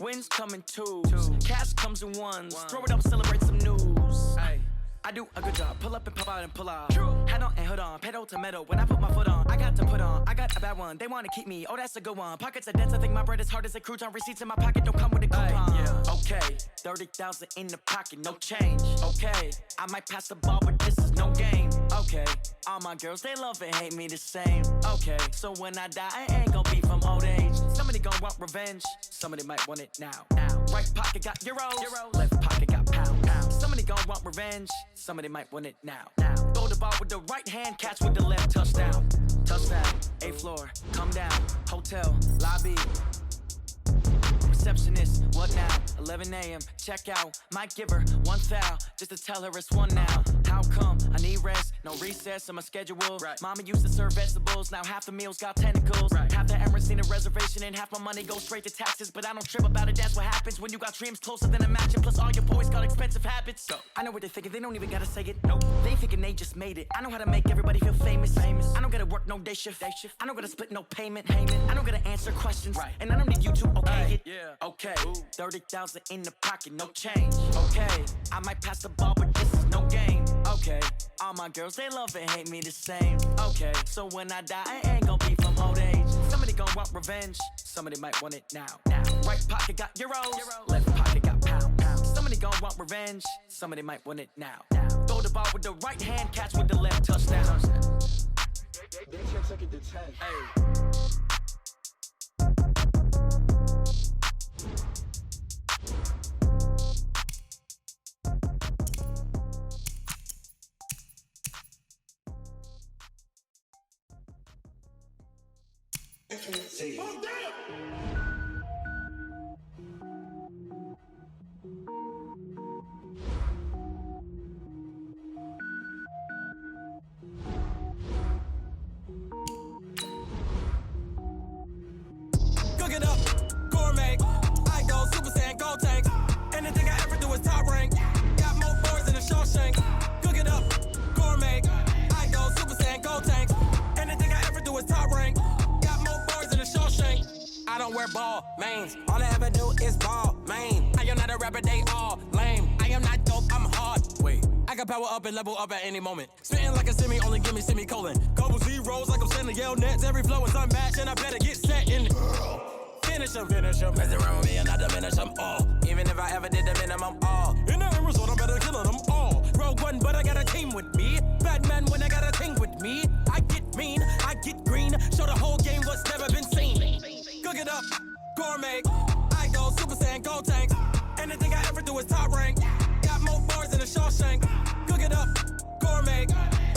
Wins come in twos. Cash comes in ones. Throw it up, celebrate some news. Ay. I do a good job. Pull up and pop out and pull out. Head on and hood on. Pedal to metal. When I put my foot on, I got to put on. I got a bad one. They want to keep me. Oh, that's a good one. Pockets are dense. I think my bread is hard as a crouton. Receipts in my pocket don't come with a coupon. Yeah. Okay. 30,000 in the pocket. No change. Okay. I might pass the ball, but this is no game. Okay. All my girls, they love and hate me the same. Okay. So when I die, I ain't gonna be from old age. Somebody gonna want revenge. Somebody might want it now. Right pocket got euros. Left pocket got pounds. Somebody gonna want revenge. Somebody might want it now. Throw the ball with the right hand, catch with the left, touchdown. Touchdown, 8th floor, come down, hotel, lobby. Receptionist, what now? 11 a.m., check out. Might give her one foul, just to tell her it's one now. How come? I need rest, no recess in my schedule. Right. Mama used to serve vegetables, now half the meals got tentacles. Right. Half the Emirates need a reservation and half my money goes straight to taxes. But I don't trip about it, that's what happens when you got dreams closer than a matching. Plus all your boys got expensive habits. So I know what they're thinking, they don't even gotta say it. Nope. They thinking they just made it. I know how to make everybody feel famous. I don't gotta work no day shift. I don't gotta split no payment. I don't gotta answer questions. Right. And I don't need you to okay it. Yeah. Okay, 30,000 in the pocket, no change. Okay, I might pass the ball, but this is no game. Okay, all my girls, they love and hate me the same. Okay, so when I die, I ain't gonna be from old age. Somebody gonna want revenge, somebody might want it now. Right pocket got euros, left pocket got pounds. Somebody gonna want revenge, somebody might want it now. Throw the ball with the right hand, catch with the left, touchdown. They can't take it to 10. Hey. See. Oh, Cook it up, gourmet. I go Super Saiyan, go tank. Anything I ever do is top rank. Got more boards than a Shawshank. Cook it up, gourmet. I go Super Saiyan, go tank. Anything I ever do is top rank. I don't wear ball mains. All I ever do is ball main. I am not a rapper, they all lame. I am not dope, I'm hard. Wait, I can power up and level up at any moment. Spitting like a semi, only give me semicolon. Couple zeros like I'm sending yell nets. Every flow is unmatched and I better get set in. Finish them. Mess around with me and I diminish them all. Even if I ever did the minimum all. In the end result, I'm better killing them all. Rogue One, but I got a team with me. Batman when I got a team with me. I get mean, I get green. Show the whole game what's never been seen. Cook it up, gourmet. I go Super Saiyan, go tank. Anything I ever do is top rank. Got more bars than a Shawshank. Cook it up, gourmet.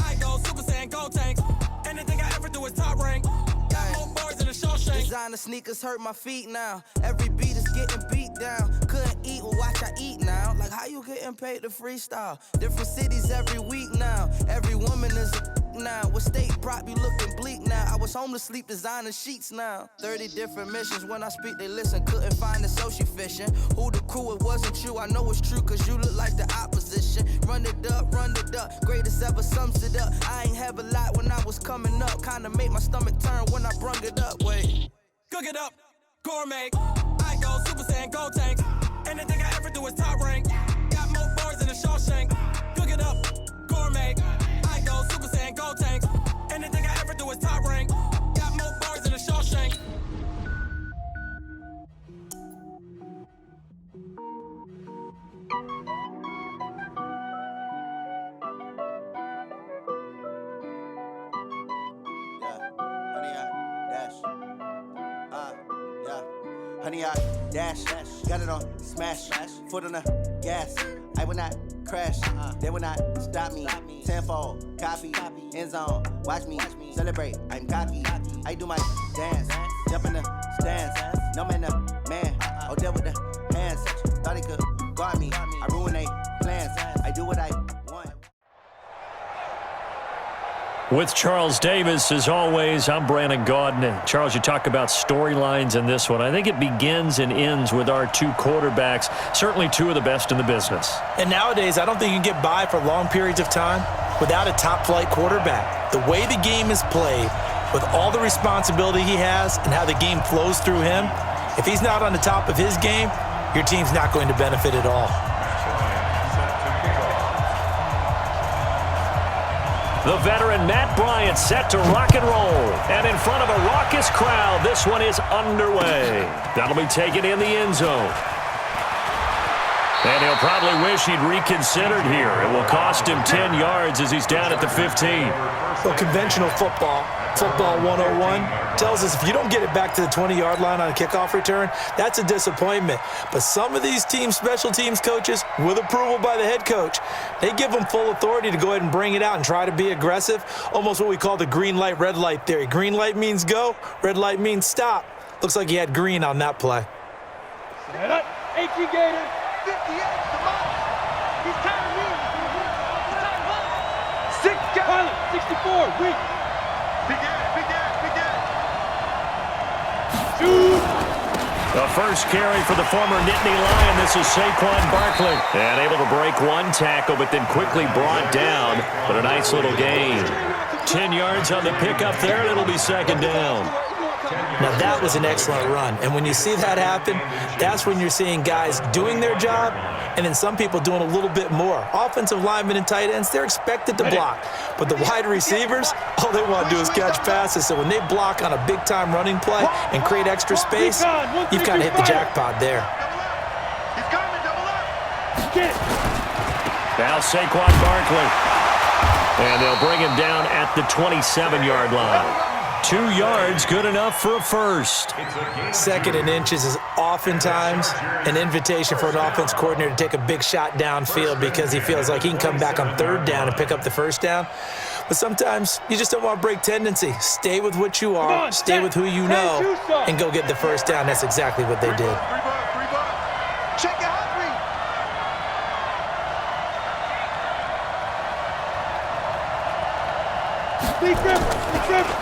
I go Super Saiyan, go tank. Anything I ever do is top rank. Got more bars than a Shawshank. Designer sneakers hurt my feet now. Every beat is getting beat down. Couldn't eat, well watch I eat now. Like how you getting paid to freestyle? Different cities every week now. Every woman is a now. What state prop you looking bleak now? I was home to sleep designing sheets now. 30 different missions. When I speak they listen. Couldn't find the social fishing. Who the crew? It wasn't you. I know it's true cause you look like the opposition. Run it up. Greatest ever sums it up. I ain't have a lot when I was coming up. Kinda made my stomach turn when I brung it up. Wait. Cook it up, gourmet. I go Super Saiyan, go tank. Anything I ever do is top rank. Got more bars than a Shawshank. Cook it up, gourmet. I go Super Saiyan, go tank. Anything I ever do is top rank. Got more bars than a Shawshank. Honey, I dash, got it on, smash, foot on the gas. I will not crash, they will not stop me. Tenfold, copy, end zone, watch me celebrate. I'm cocky, I do my dance, jump in the stands. No man, man, oh there with the hands. Thought he could guard me, I ruin they plans. I do what I want. With Charles Davis, as always, I'm Brandon Gaudin. Charles, you talk about storylines in this one. I think it begins and ends with our two quarterbacks, certainly two of the best in the business. And nowadays, I don't think you can get by for long periods of time without a top-flight quarterback. The way the game is played, with all the responsibility he has and how the game flows through him, If he's not on the top of his game, your team's not going to benefit at all. The veteran Matt Bryant set to rock and roll. And in front of a raucous crowd, this one is underway. That'll be taken in the end zone. And he'll probably wish he'd reconsidered here. It will cost him 10 yards as he's down at the 15. Well, conventional football 101, tells us if you don't get it back to the 20-yard line on a kickoff return, that's a disappointment. But some of these special teams coaches, with approval by the head coach, they give them full authority to go ahead and bring it out and try to be aggressive, almost what we call the green light, red light theory. Green light means go, red light means stop. Looks like he had green on that play. Set up, HE Gator, 58, come on. He's timing me. He's timing us. 6, Pilot, 64, weak. Big ass. Shoot. The first carry for the former Nittany Lion. This is Saquon Barkley. And able to break one tackle, but then quickly brought down. But a nice little gain. 10 yards on the pickup there, and it'll be second down. Now, that was an excellent run. And when you see that happen, that's when you're seeing guys doing their job and then some people doing a little bit more. Offensive linemen and tight ends, they're expected to block. But the wide receivers, all they want to do is catch passes. So when they block on a big-time running play and create extra space, you've kind of hit the jackpot there. Now Saquon Barkley. And they'll bring him down at the 27-yard line. 2 yards, good enough for a first. Second and inches is oftentimes an invitation for an offense coordinator to take a big shot downfield because he feels like he can come back on third down and pick up the first down. But sometimes you just don't want to break tendency. Stay with what you are, stay with who you know, and go get the first down. That's exactly what they did. Check it out.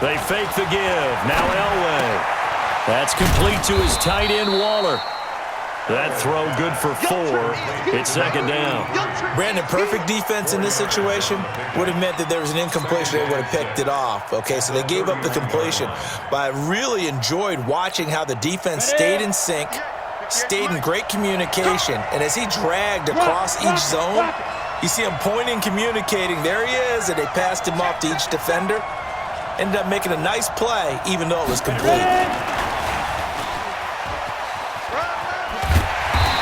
They fake the give. Now Elway. That's complete to his tight end, Waller. That throw good for 4. It's second down. Brandon, perfect defense in this situation would have meant that there was an incompletion. They would have picked it off. Okay, so they gave up the completion. But I really enjoyed watching how the defense stayed in sync, stayed in great communication. And as he dragged across each zone, you see him pointing, communicating. There he is, and they passed him off to each defender. Ended up making a nice play, even though it was complete.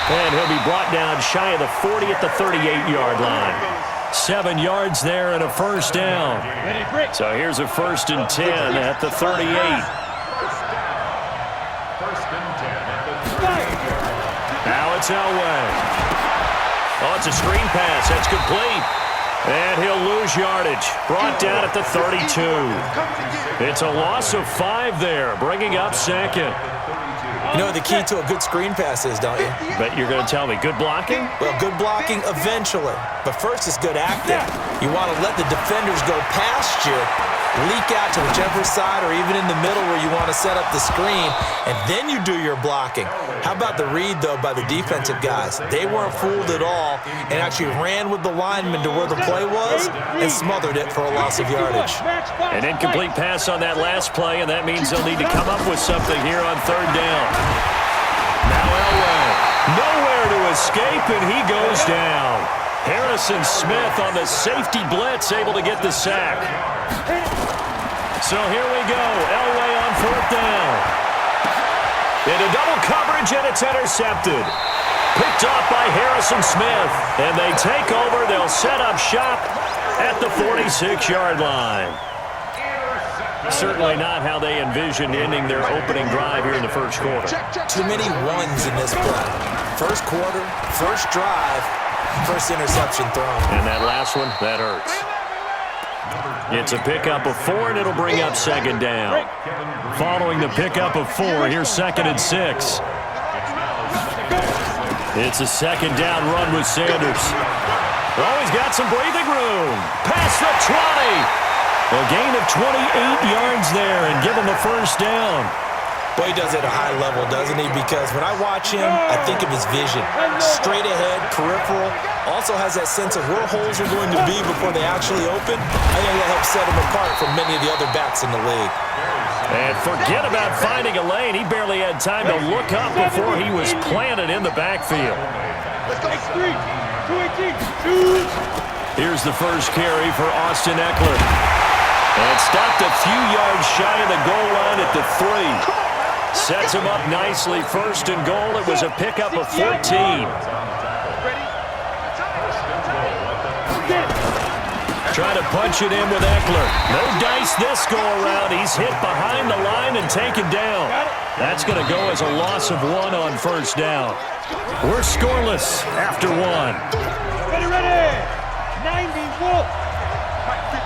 And he'll be brought down shy of the 40 at the 38-yard line. 7 yards there and a first down. So here's a 1st and 10 at the 38. Now it's Elway. Oh, it's a screen pass. That's complete. And he'll lose yardage. Brought down at the 32. It's a loss of 5 there, bringing up second. You know what the key to a good screen pass is, don't you? Bet you're going to tell me. Good blocking? Well, good blocking eventually. But first is good acting. You want to let the defenders go past you, leak out to whichever side or even in the middle where you want to set up the screen, and then you do your blocking. How about the read, though, by the defensive guys? They weren't fooled at all and actually ran with the lineman to where the play was and smothered it for a loss of yardage. An incomplete pass on that last play, and that means they'll need to come up with something here on third down. Now Elway, nowhere to escape, and he goes down. Harrison Smith on the safety blitz, able to get the sack. So here we go, Elway on 4th down. Into double coverage, and it's intercepted. Picked off by Harrison Smith, and they take over. They'll set up shop at the 46-yard line. Certainly not how they envisioned ending their opening drive here in the first quarter. Too many ones in this play. First quarter, first drive, first interception thrown. And that last one, that hurts. It's a pickup of 4, and it'll bring up second down. Following the pickup of 4, here's 2nd and 6. It's a second down run with Sanders. Oh, he's got some breathing room. Past the 20. A gain of 28 yards there and give him a first down. Boy, he does it at a high level, doesn't he? Because when I watch him, I think of his vision. Straight ahead, peripheral. Also has that sense of where holes are going to be before they actually open. I think that helps set him apart from many of the other backs in the league. And forget about finding a lane. He barely had time to look up before he was planted in the backfield. X3, 218, shoot. Here's the first carry for Austin Eckler. And stopped a few yards shy of the goal line at the 3. Sets him up nicely. First and goal. It was a pickup of 14. Trying to punch it in with Eckler. No dice this go-around. He's hit behind the line and taken down. That's going to go as a loss of 1 on first down. We're scoreless after 1. Ready. 90, Wolf.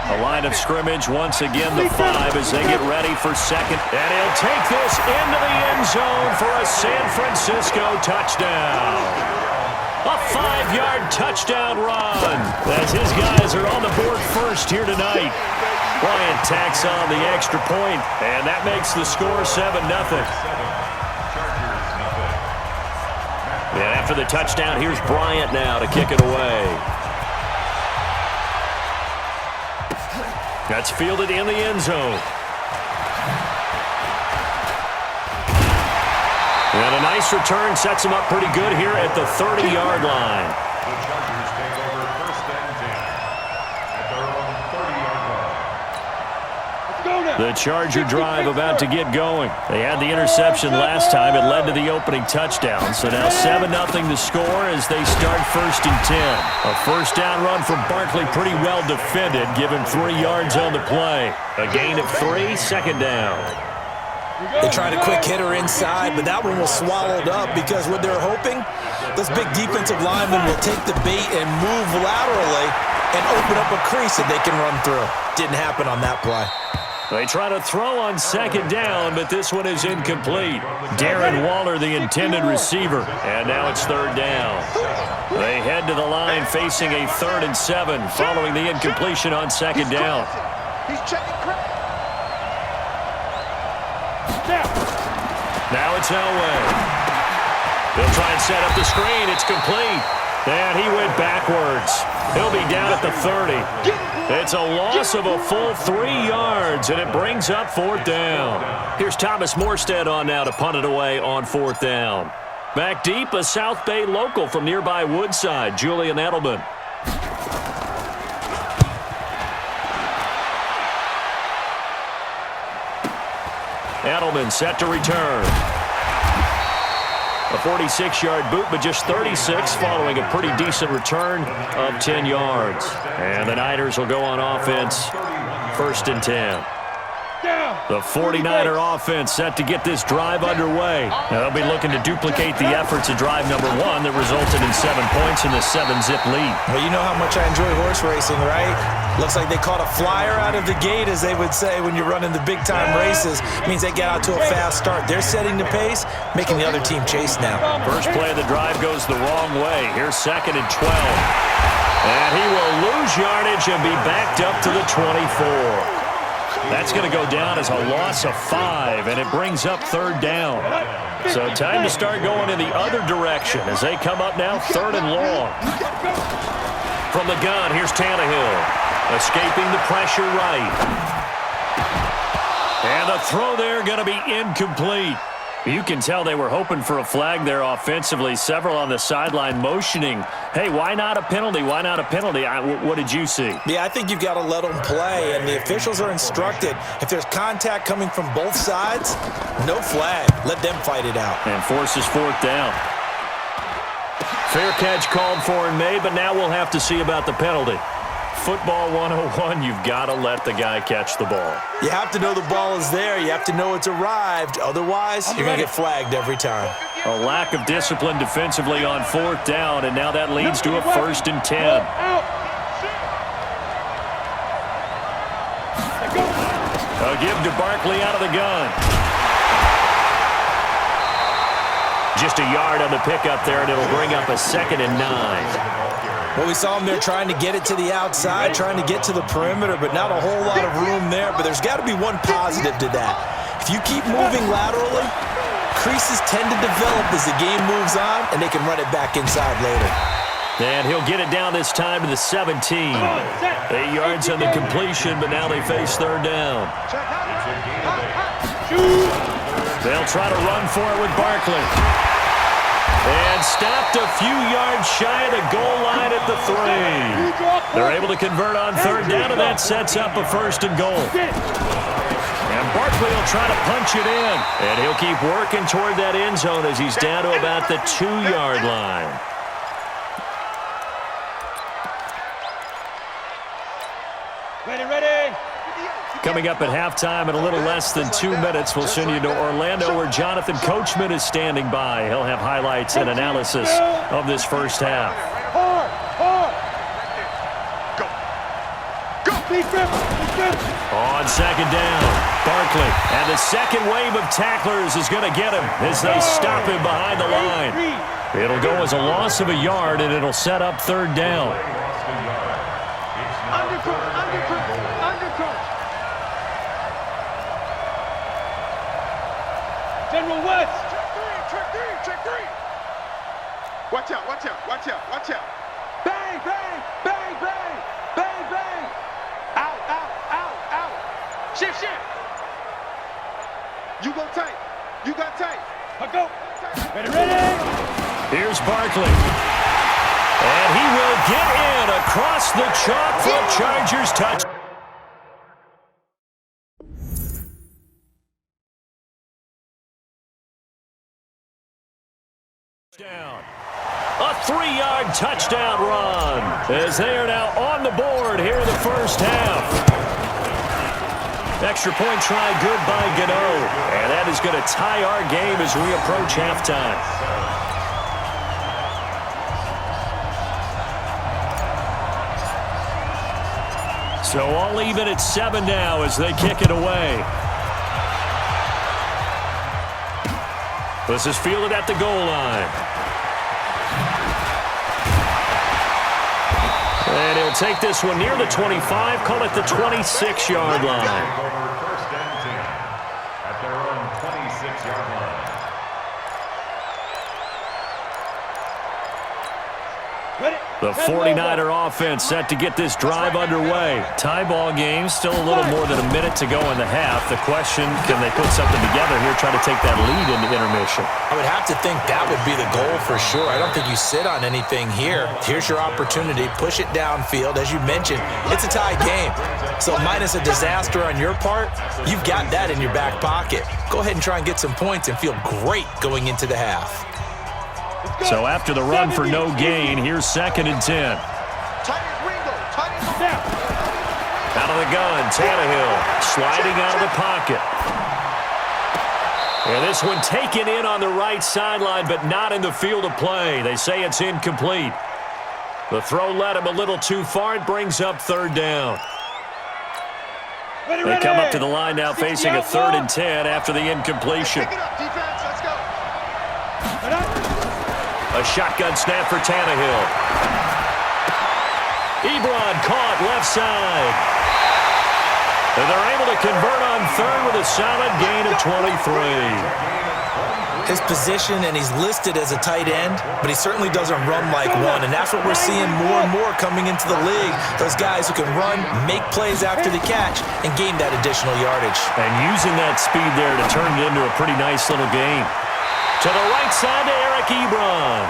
A line of scrimmage once again, the 5 as they get ready for second. And he'll take this into the end zone for a San Francisco touchdown. A 5-yard touchdown run as his guys are on the board first here tonight. Bryant tacks on the extra point, and that makes the score 7-0. And after the touchdown, here's Bryant now to kick it away. That's fielded in the end zone. And a nice return sets him up pretty good here at the 30-yard line. The Chargers take over first and 10 at their own 30-yard line. Let's go now. The Charger drive about to get going. They had the interception last time. It led to the opening touchdown. So now 7-0 to score as they start first and 10. A first down run from Barkley, pretty well defended. Give him 3 yards on the play. A gain of 3, second down. They tried a quick hitter inside, but that one was swallowed up because what they're hoping, those big defensive linemen will take the bait and move laterally and open up a crease that they can run through. Didn't happen on that play. They try to throw on second down, but this one is incomplete. Darren Waller, the intended receiver, and now it's third down. They head to the line facing a 3rd and 7 following the incompletion on second down. He's checking. Now it's Elway. They'll try and set up the screen. It's complete. And he went backwards. He'll be down at the 30. It's a loss of a full 3 yards, and it brings up 4th down. Here's Thomas Morstead on now to punt it away on 4th down. Back deep, a South Bay local from nearby Woodside, Julian Edelman. Edelman set to return. A 46-yard boot, but just 36 following a pretty decent return of 10 yards. And the Niners will go on offense, first and 10. The 49er offense set to get this drive underway. Now they'll be looking to duplicate the efforts of drive number 1 that resulted in 7 points in the 7-zip lead. Well, you know how much I enjoy horse racing, right? Looks like they caught a flyer out of the gate, as they would say when you're running the big-time races. It means they get out to a fast start. They're setting the pace, making the other team chase now. First play of the drive goes the wrong way. Here's 2nd and 12. And he will lose yardage and be backed up to the 24. That's going to go down as a loss of 5, and it brings up 3rd down. So time to start going in the other direction as they come up now 3rd and long. From the gun, here's Tannehill. Escaping the pressure right. And the throw there going to be incomplete. You can tell they were hoping for a flag there offensively. Several on the sideline motioning, hey, why not a penalty? Why not a penalty? What did you see? Yeah, I think you've got to let them play, and the officials are instructed. If there's contact coming from both sides, no flag. Let them fight it out. And forces 4th down. Fair catch called for and made, but now we'll have to see about the penalty. Football 101, you've got to let the guy catch the ball. You have to know the ball is there. You have to know it's arrived. Otherwise, you're going to get flagged every time. A lack of discipline defensively on 4th down, and now that leads to a 1st and 10. A give to Barkley out of the gun. Just a yard on the pickup there, and it'll bring up a 2nd and 9. Well, we saw him there trying to get it to the outside, trying to get to the perimeter, but not a whole lot of room there. But there's got to be one positive to that. If you keep moving laterally, creases tend to develop as the game moves on, and they can run it back inside later. And he'll get it down this time to the 17. 8 yards on the completion, but now they face third down. They'll try to run for it with Barkley. And stopped a few yards shy of the goal line at the 3. They're able to convert on third down, and that sets up a first and goal. And Barkley will try to punch it in. And he'll keep working toward that end zone as he's down to about the 2-yard line. Ready. Coming up at halftime in a little less than 2 minutes, we'll send you to Orlando where Jonathan Coachman is standing by. He'll have highlights and analysis of this first half. Hard. Go. Defense. On second down, Barkley. And the second wave of tacklers is going to get him as they stop him behind the line. It'll go as a loss of a yard, and it'll set up third down. General West. Check three. Watch out. Bang. Out. Shift. You got tight. I go. Ready. Here's Barkley. And he will get in across the chalk for a Chargers touch. A 3-yard touchdown run as they are now on the board here in the first half. Extra point try good by Gano. And that is going to tie our game as we approach halftime. So all even at 7 now as they kick it away. This is fielded at the goal line. And he'll take this one near the 25, call it the 26-yard line. First and 10 at their own 26-yard line. The 49er offense set to get this drive underway. Tie ball game, still a little more than a minute to go in the half. The question, can they put something together here, try to take that lead into intermission? I would have to think that would be the goal for sure. I don't think you sit on anything here. Here's your opportunity. Push it downfield. As you mentioned, it's a tie game. So minus a disaster on your part, you've got that in your back pocket. Go ahead and try and get some points and feel great going into the half. So after the run for no gain, here's 2nd and 10. Out of the gun, Tannehill sliding out of the pocket. And this one taken in on the right sideline, but not in the field of play. They say it's incomplete. The throw led him a little too far. It brings up third down. They come up to the line now facing a 3rd and 10 after the incompletion. A shotgun snap for Tannehill. Ebron caught left side. And they're able to convert on third with a solid gain of 23. His position, and he's listed as a tight end, but he certainly doesn't run like one, and that's what we're seeing more and more coming into the league. Those guys who can run, make plays after the catch, and gain that additional yardage. And using that speed there to turn it into a pretty nice little game. To the right side to Eric Ebron.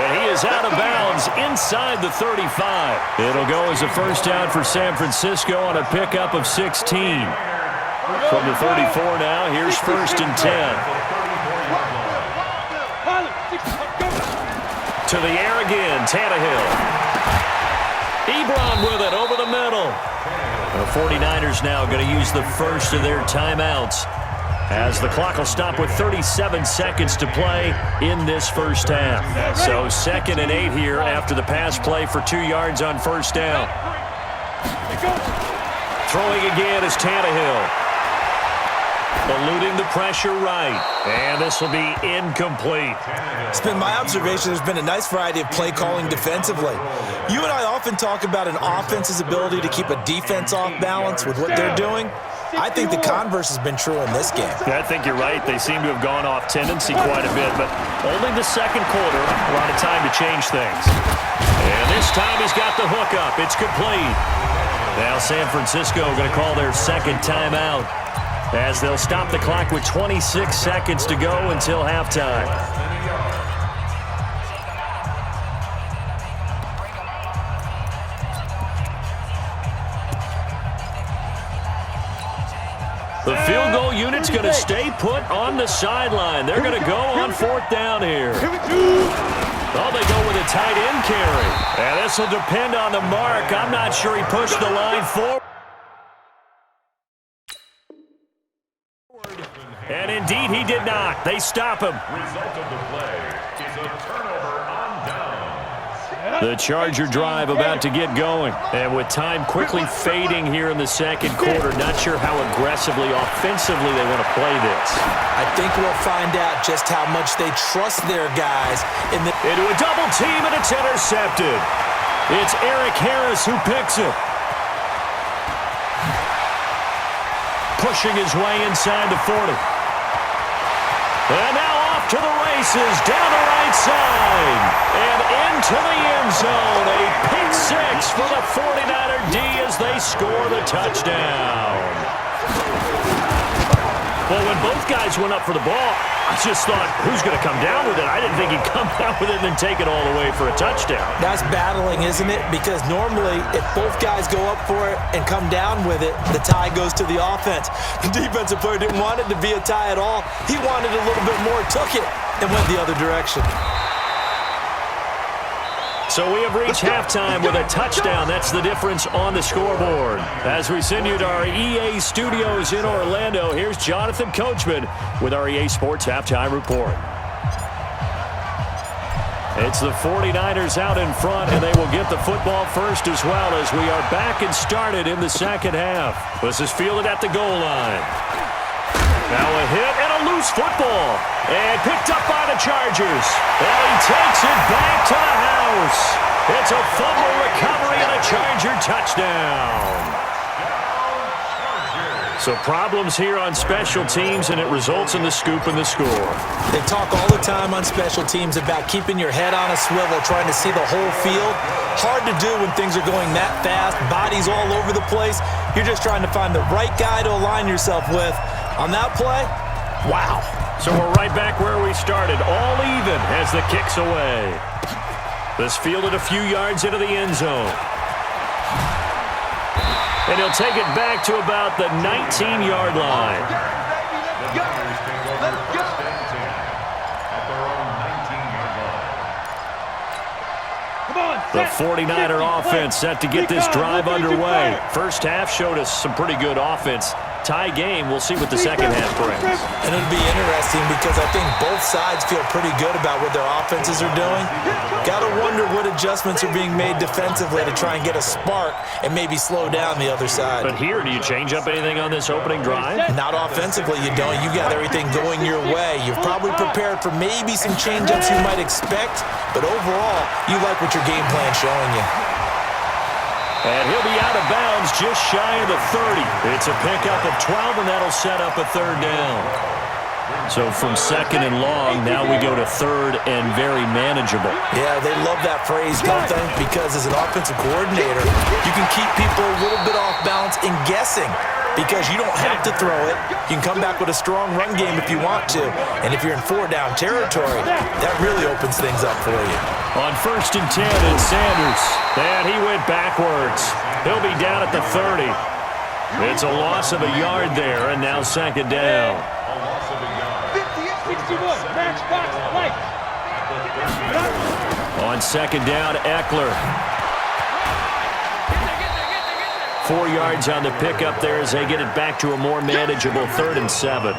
And he is out of bounds inside the 35. It'll go as a first down for San Francisco on a pickup of 16. From the 34 now, here's 1st and 10. To the air again, Tannehill. Ebron with it over the middle. The 49ers now going to use the first of their timeouts as the clock will stop with 37 seconds to play in this first half. So 2nd and 8 here after the pass play for 2 yards on first down. Throwing again is Tannehill. Eluding the pressure right. And this will be incomplete. It's been my observation there's been a nice variety of play calling defensively. You and I often talk about an offense's ability to keep a defense off balance with what they're doing. I think the converse has been true in this game. Yeah, I think you're right. They seem to have gone off tendency quite a bit, but only the second quarter. A lot of time to change things. And this time he's got the hook up. It's complete. Now San Francisco going to call their second timeout as they'll stop the clock with 26 seconds to go until halftime. The field goal unit's going to stay put on the sideline. They're going to go on fourth down here. Oh, they go with a tight end carry. And this will depend on the mark. I'm not sure he pushed the line forward. And indeed, he did not. They stop him. Result of the play is a turnover on down. The Charger drive about to get going. And with time quickly fading here in the second quarter, not sure how aggressively, offensively they want to play this. I think we'll find out just how much they trust their guys. Into a double team, and it's intercepted. It's Eric Harris who picks it. Pushing his way inside the 40. And now off to the races, down the right side, and into the end zone. A pick six for the 49er D as they score the touchdown. Well, when both guys went up for the ball, I just thought, who's going to come down with it? I didn't think he'd come down with it and then take it all the way for a touchdown. That's battling, isn't it? Because normally, if both guys go up for it and come down with it, the tie goes to the offense. The defensive player didn't want it to be a tie at all. He wanted a little bit more, took it, and went the other direction. So we have reached halftime with a touchdown. That's the difference on the scoreboard. As we send you to our EA studios in Orlando, here's Jonathan Coachman with our EA Sports Halftime Report. It's the 49ers out in front, and they will get the football first as well as we are back and started in the second half. This is fielded at the goal line. Now a hit and a loose football. And picked up by the Chargers. And he takes it back to the house. It's a fumble recovery and a Charger touchdown. So problems here on special teams, and it results in the scoop and the score. They talk all the time on special teams about keeping your head on a swivel, trying to see the whole field. Hard to do when things are going that fast, bodies all over the place. You're just trying to find the right guy to align yourself with. On that play, wow. So we're right back where we started, all even as the kick's away. This fielded a few yards into the end zone. And he'll take it back to about the 19-yard line. The 49er offense set to get this drive underway. First half showed us some pretty good offense. Tie game, we'll see what the second half brings. And it'll be interesting because I think both sides feel pretty good about what their offenses are doing. Got to wonder what adjustments are being made defensively to try and get a spark and maybe slow down the other side. But here, do you change up anything on this opening drive? Not offensively, you don't. You got everything going your way. You've probably prepared for maybe some change-ups you might expect, but overall, you like what your game plan's showing you. And he'll be out of bounds just shy of the 30. It's a pickup of 12, and that'll set up a third down. So from second and long, now we go to third and very manageable. Yeah, they love that phrase, don't they? Because as an offensive coordinator, you can keep people a little bit off balance in guessing because you don't have to throw it. You can come back with a strong run game if you want to. And if you're in four-down territory, that really opens things up for you. On 1st and 10, it's Sanders. And he went backwards. He'll be down at the 30. It's a loss of a yard there, and now second down. 61, match box, right. On second down, Eckler. 4 yards on the pickup there as they get it back to a more manageable 3rd and 7.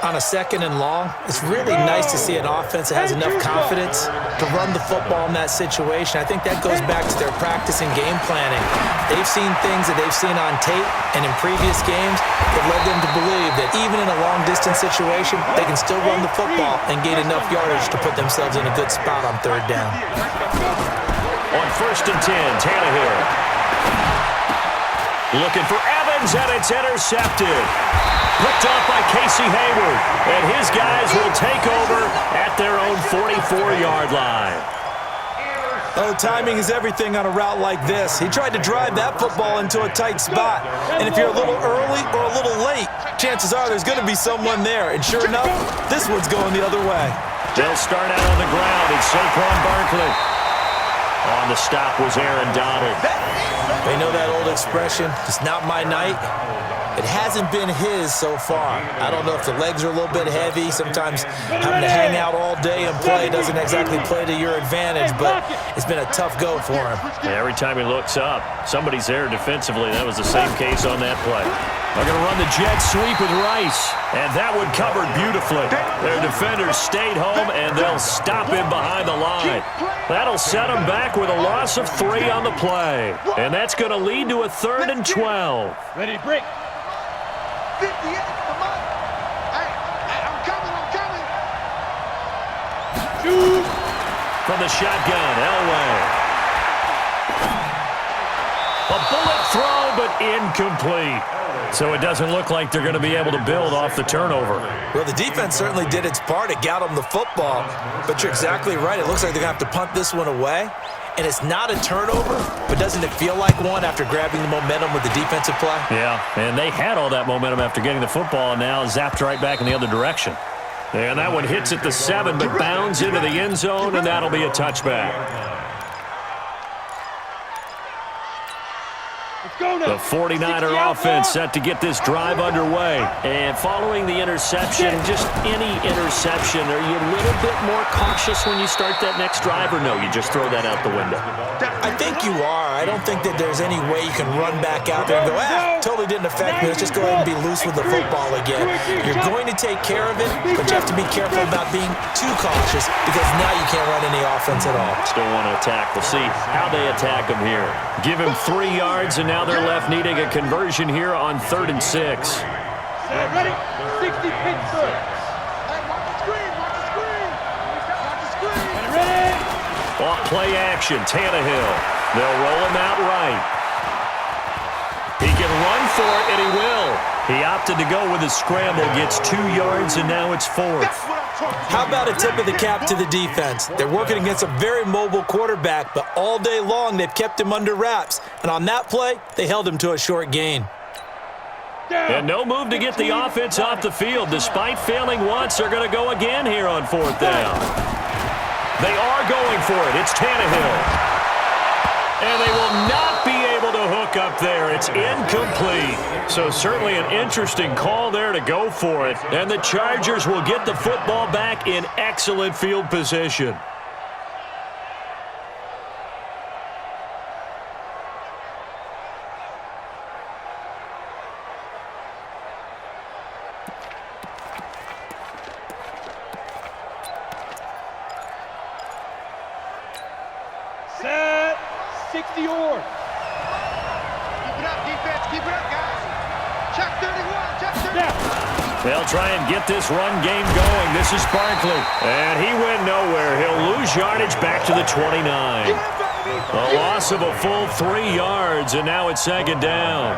On a second and long, it's really nice to see an offense that has enough confidence to run the football in that situation. I think that goes back to their practice and game planning. They've seen things that they've seen on tape and in previous games that led them to believe that even in a long-distance situation, they can still run the football and gain enough yardage to put themselves in a good spot on third down. On 1st and 10, Tannehill. Looking for Evans, and it's intercepted. Picked off by Casey Hayward, and his guys will take over at their own 44-yard line. Oh, timing is everything on a route like this. He tried to drive that football into a tight spot. And if you're a little early or a little late, chances are there's going to be someone there. And sure enough, this one's going the other way. They'll start out on the ground. It's Saquon Barkley. On the stop was Aaron Donald. They know that old expression, it's not my night. It hasn't been his so far. I don't know if the legs are a little bit heavy. Sometimes having to hang out all day and play doesn't exactly play to your advantage, but it's been a tough go for him. Yeah, every time he looks up, somebody's there defensively. That was the same case on that play. They're going to run the jet sweep with Rice, and that one covered beautifully. Their defenders stayed home, and they'll stop him behind the line. That'll set them back with a loss of 3 on the play, and that's going to lead to a 3rd and 12. Ready to break. 58, come on. I'm coming. Shoot. From the shotgun, Elway. A bullet throw, but incomplete. So it doesn't look like they're going to be able to build off the turnover. Well, the defense certainly did its part. It got them the football. But you're exactly right. It looks like they're going to have to punt this one away. And it's not a turnover, but doesn't it feel like one after grabbing the momentum with the defensive play? Yeah, and they had all that momentum after getting the football, and now zapped right back in the other direction. And that one hits at the 7, but bounds into the end zone, and that'll be a touchback. The 49er offense set to get this drive underway. And following the interception, just any interception, are you a little bit more cautious when you start that next drive, or no, you just throw that out the window? I think you are. I don't think that there's any way you can run back out there and go, totally didn't affect me. Let's just go ahead and be loose with the football again. You're going to take care of it, but you have to be careful about being too cautious because now you can't run any offense at all. Still want to attack. We'll see how they attack him here. Give him 3 yards, and now they're left needing a conversion here on 3rd and 6. Set, ready, 60 Pittsburgh. Hey, watch the screen. Get ready. Off play action, Tannehill. They'll roll him out right. He can run for it, and he will. He opted to go with a scramble, gets 2 yards, and now it's 4th. How about a tip of the cap to the defense? They're working against a very mobile quarterback, but all day long they've kept him under wraps. And on that play, they held him to a short gain. And no move to get the offense off the field. Despite failing once, they're going to go again here on 4th down. They are going for it. It's Tannehill. And they will not be able to hook up there. It's incomplete. So certainly an interesting call there to go for it. And the Chargers will get the football back in excellent field position. Set, 60 yards. Keep it up, defense. Keep it up, guys. Check 31. Check 31. They'll try and get this run game going. This is Barkley. And he went nowhere. He'll lose yardage back to the 29. A loss of a full 3 yards, and now it's 2nd down.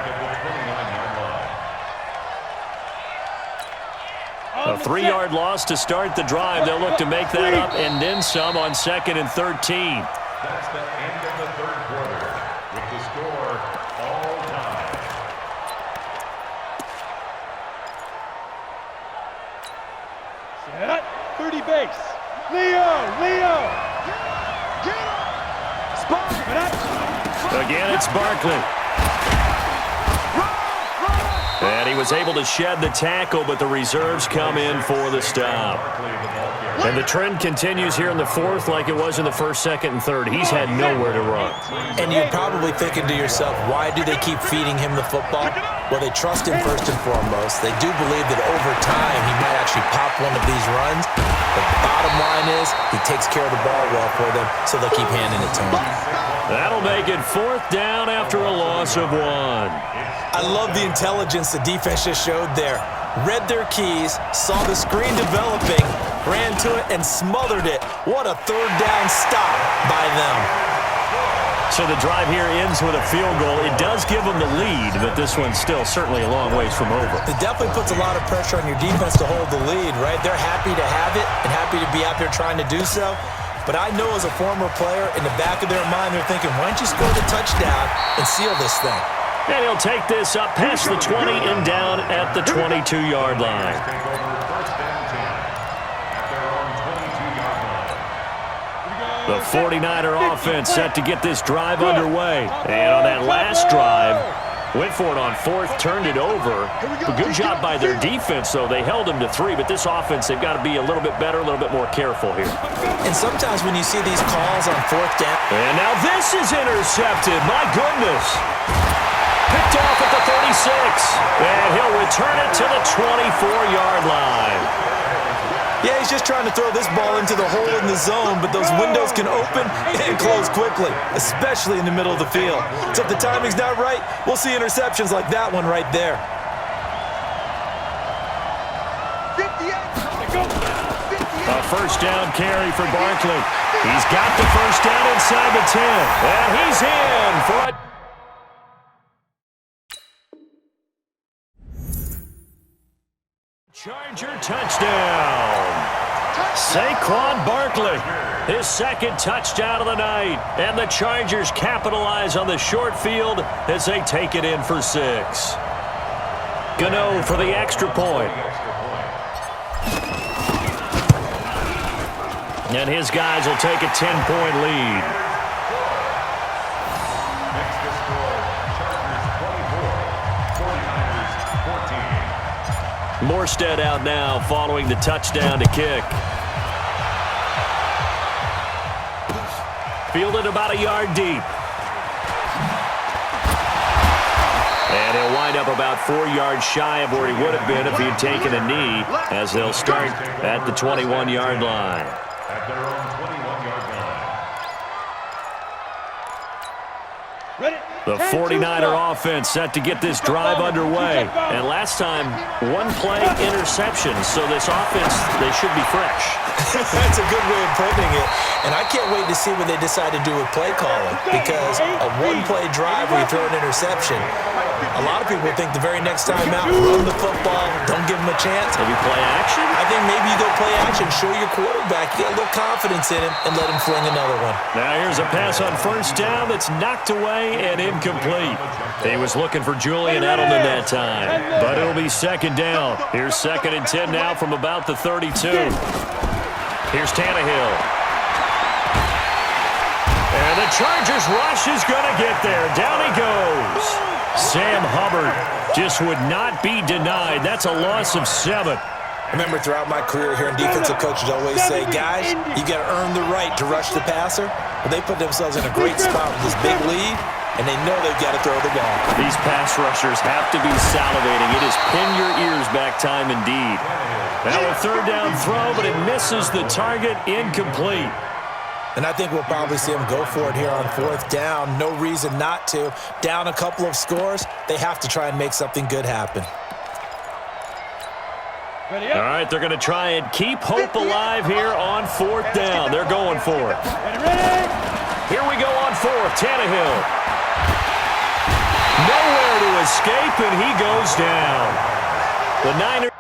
A 3-yard loss to start the drive. They'll look to make that up and then some on 2nd and 13. That's the end of the 3rd quarter with the score all time. Set, 30 base. Leo. Get him. Spot. Again, it's Barkley. And he was able to shed the tackle, but the reserves come in for the stop. And the trend continues here in the 4th like it was in the 1st, 2nd, and 3rd. He's had nowhere to run. And you're probably thinking to yourself, why do they keep feeding him the football? Well, they trust him first and foremost. They do believe that over time he might actually pop one of these runs. The bottom line is he takes care of the ball well for them, so they'll keep handing it to him. That'll make it 4th down after a loss of 1. I love the intelligence the defense just showed there. Read their keys, saw the screen developing, ran to it, and smothered it. What a 3rd down stop by them. So the drive here ends with a field goal. It does give them the lead, but this one's still certainly a long ways from over. It definitely puts a lot of pressure on your defense to hold the lead, right? They're happy to have it and happy to be out there trying to do so. But I know as a former player, in the back of their mind, they're thinking, why don't you score the touchdown and seal this thing? And he'll take this up past the 20 and down at the 22-yard line. The 49er offense set to get this drive underway. And on that last drive, went for it on fourth, turned it over. A good job by their defense, though. They held them to 3, but this offense, they've got to be a little bit better, a little bit more careful here. And sometimes when you see these calls on fourth down. And now this is intercepted. My goodness. Picked off at the 36. And he'll return it to the 24-yard line. Yeah, he's just trying to throw this ball into the hole in the zone, but those windows can open and close quickly, especially in the middle of the field. So if the timing's not right, we'll see interceptions like that one right there. 58. A first down carry for Barkley. He's got the first down inside the 10. And he's in for a Charger touchdown. Saquon Barkley, his second touchdown of the night. And the Chargers capitalize on the short field as they take it in for 6. Gano for the extra point. And his guys will take a 10-point lead. Morstead out now following the touchdown to kick. Fielded about a yard deep. And he'll wind up about 4 yards shy of where he would have been if he had taken a knee, as they'll start at the 21-yard line. At their own 21-yard line. Ready? The 49er offense set to get this drive underway. And last time, one play interception. So this offense, they should be fresh. That's a good way of putting it. And I can't wait to see what they decide to do with play calling, because a one-play drive where you throw an interception, a lot of people think the very next time out, run the football, don't give them a chance. Maybe play action? I think maybe you go play action, show your quarterback, get a little confidence in him, and let him fling another one. Now here's a pass on first down that's knocked away and incomplete. He was looking for Julian Edelman that time, but it'll be second down. Here's 2nd and 10 now from about the 32. Here's Tannehill. And the Chargers rush is going to get there. Down he goes. Sam Hubbard just would not be denied. That's a loss of 7. I remember throughout my career hearing defensive coaches always say, guys, you got to earn the right to rush the passer. But they put themselves in a great spot with this big lead, and they know they've got to throw the ball. These pass rushers have to be salivating. It is pin your ears back time indeed. Now a third down throw, but it misses the target, incomplete. And I think we'll probably see them go for it here on fourth down. No reason not to. Down a couple of scores, they have to try and make something good happen. All right, they're going to try and keep hope alive here on fourth down. They're going for it. Here we go on fourth. Tannehill. Nowhere to escape, and he goes down. The Niners.